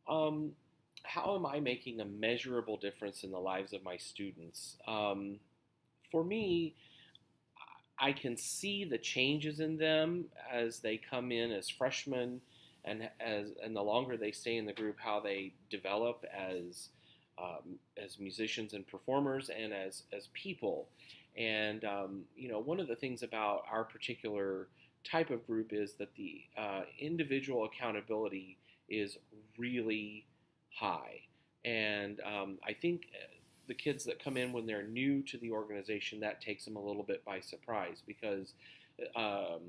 Um, how am I making a measurable difference in the lives of my students? For me, I can see the changes in them as they come in as freshmen, and the longer they stay in the group, how they develop as musicians and performers, and as people. And one of the things about our particular type of group is that the individual accountability is really high. And I think the kids that come in when they're new to the organization, that takes them a little bit by surprise because, a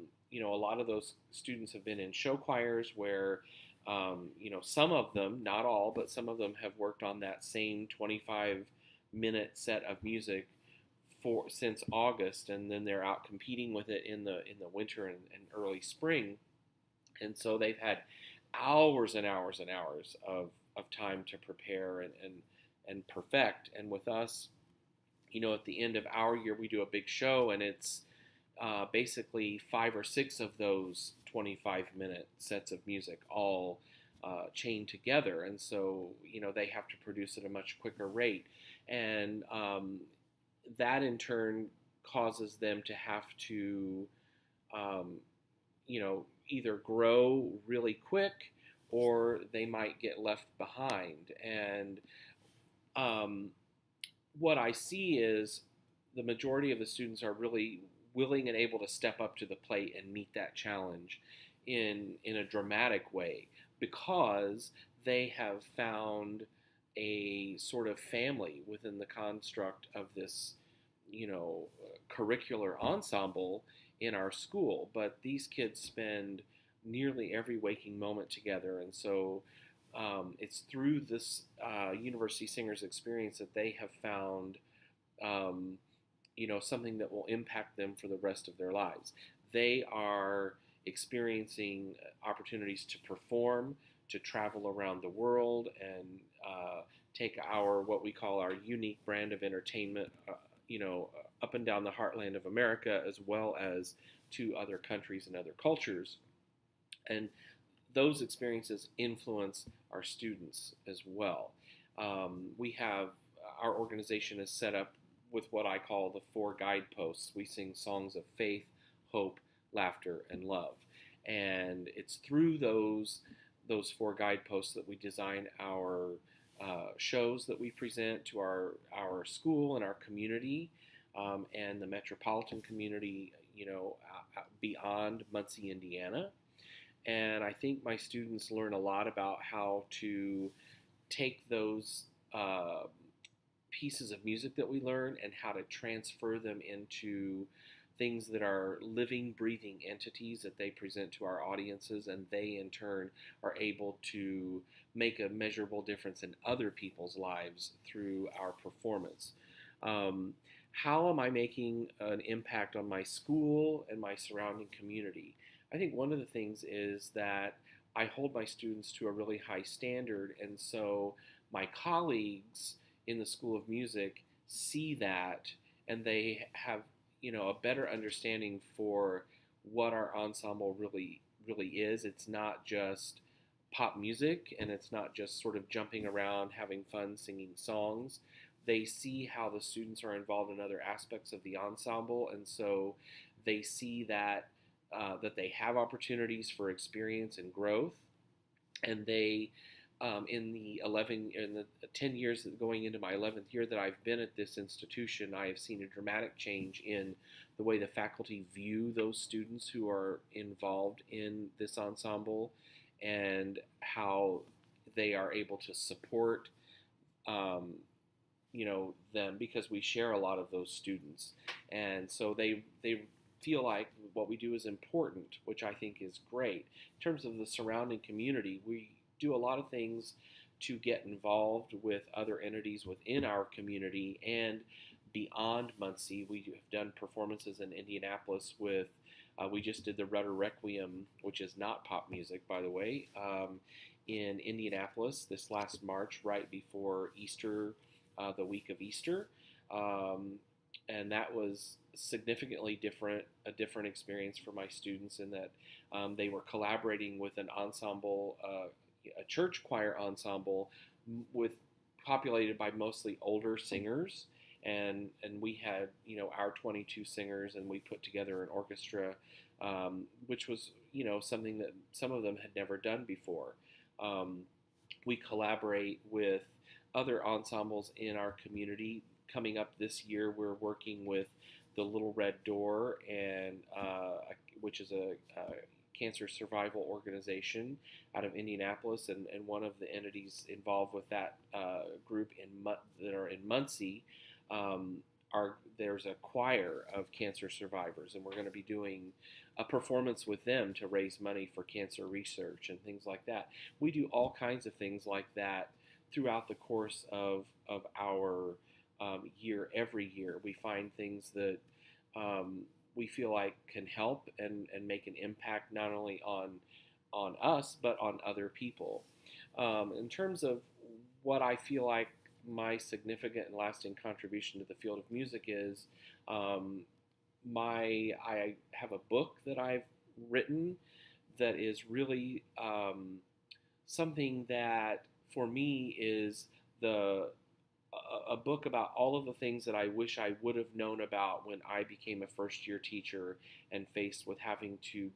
lot of those students have been in show choirs where, some of them, not all, but some of them have worked on that same 25-minute set of music for since August, and then they're out competing with it in the winter and early spring, and so they've had hours and hours and hours of time to prepare and perfect. And with us, at the end of our year, we do a big show, and it's basically 5 or 6 of those 25-minute sets of music all chained together. And so, they have to produce at a much quicker rate. And that in turn causes them to have to, um, either grow really quick or they might get left behind. And um, what I see is the majority of the students are really willing and able to step up to the plate and meet that challenge in a dramatic way because they have found a sort of family within the construct of this, curricular ensemble in our school. But these kids spend nearly every waking moment together, and so it's through this university singers experience that they have found um, something that will impact them for the rest of their lives. They are experiencing opportunities to perform, to travel around the world, and take our what we call our unique brand of entertainment, up and down the heartland of America, as well as to other countries and other cultures. And those experiences influence our students as well. We have our organization is set up with what I call the 4 guideposts. We sing songs of faith, hope, laughter, and love, and it's through those 4 guideposts that we design our shows that we present to our school and our community, and the metropolitan community, beyond Muncie, Indiana. And I think my students learn a lot about how to take those pieces of music that we learn and how to transfer them into things that are living, breathing entities that they present to our audiences, and they in turn are able to make a measurable difference in other people's lives through our performance. How am I making an impact on my school and my surrounding community? I think one of the things is that I hold my students to a really high standard, and so my colleagues in the School of Music see that, and they have a better understanding for what our ensemble really is. It's not just pop music, and it's not just sort of jumping around having fun singing songs. They see how the students are involved in other aspects of the ensemble, and so they see that they have opportunities for experience and growth, and they in the 10 years going into my 11th year that I've been at this institution, I have seen a dramatic change in the way the faculty view those students who are involved in this ensemble, and how they are able to support um, them, because we share a lot of those students, and so they feel like what we do is important, which I think is great. In terms of the surrounding community, we do a lot of things to get involved with other entities within our community and beyond Muncie. We have done performances in Indianapolis with, we just did the Rudder Requiem, which is not pop music, by the way, in Indianapolis this last March, right before Easter, the week of Easter. And that was significantly a different experience for my students in that they were collaborating with an ensemble a church choir ensemble with populated by mostly older singers, and we had our 22 singers, and we put together an orchestra, which was something that some of them had never done before. Um, we collaborate with other ensembles in our community. Coming up this year, we're working with the Little Red Door, and which is a cancer survival organization out of Indianapolis, and one of the entities involved with that group that are in Muncie. There's a choir of cancer survivors, and we're going to be doing a performance with them to raise money for cancer research and things like that. We do all kinds of things like that throughout the course of our year. Every year, we find things that we feel like can help and make an impact not only on us but on other people. In terms of what I feel like my significant and lasting contribution to the field of music is, I have a book that I've written that is really something that for me is the a book about all of the things that I wish I would have known about when I became a first year teacher and faced with having to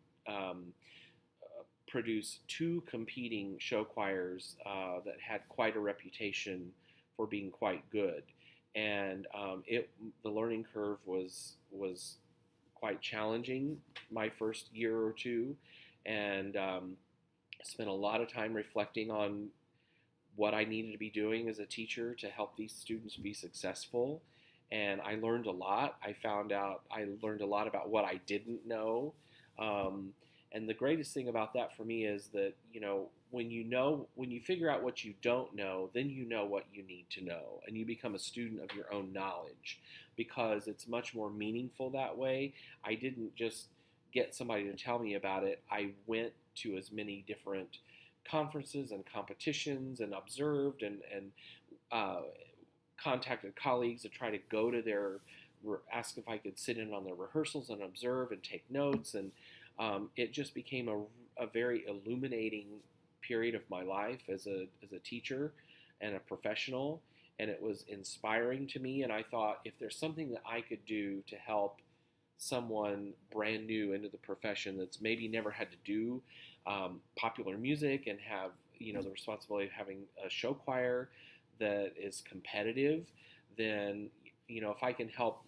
produce two competing show choirs that had quite a reputation for being quite good. And the learning curve was quite challenging my first year or two, and I spent a lot of time reflecting on what I needed to be doing as a teacher to help these students be successful. And I learned a lot. I learned a lot about what I didn't know. And the greatest thing about that for me is that, when you figure out what you don't know, then you know what you need to know. And you become a student of your own knowledge, because it's much more meaningful that way. I didn't just get somebody to tell me about it. I went to as many different conferences and competitions and observed and contacted colleagues to try to go to ask if I could sit in on their rehearsals and observe and take notes. And it just became a very illuminating period of my life as a teacher and a professional. And it was inspiring to me. And I thought, if there's something that I could do to help someone brand new into the profession that's maybe never had to do popular music and have the responsibility of having a show choir that is competitive, then if I can help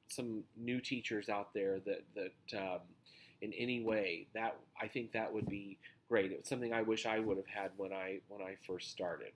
some new teachers out there that in any way, that I think that would be great. It was something I wish I would have had when I first started.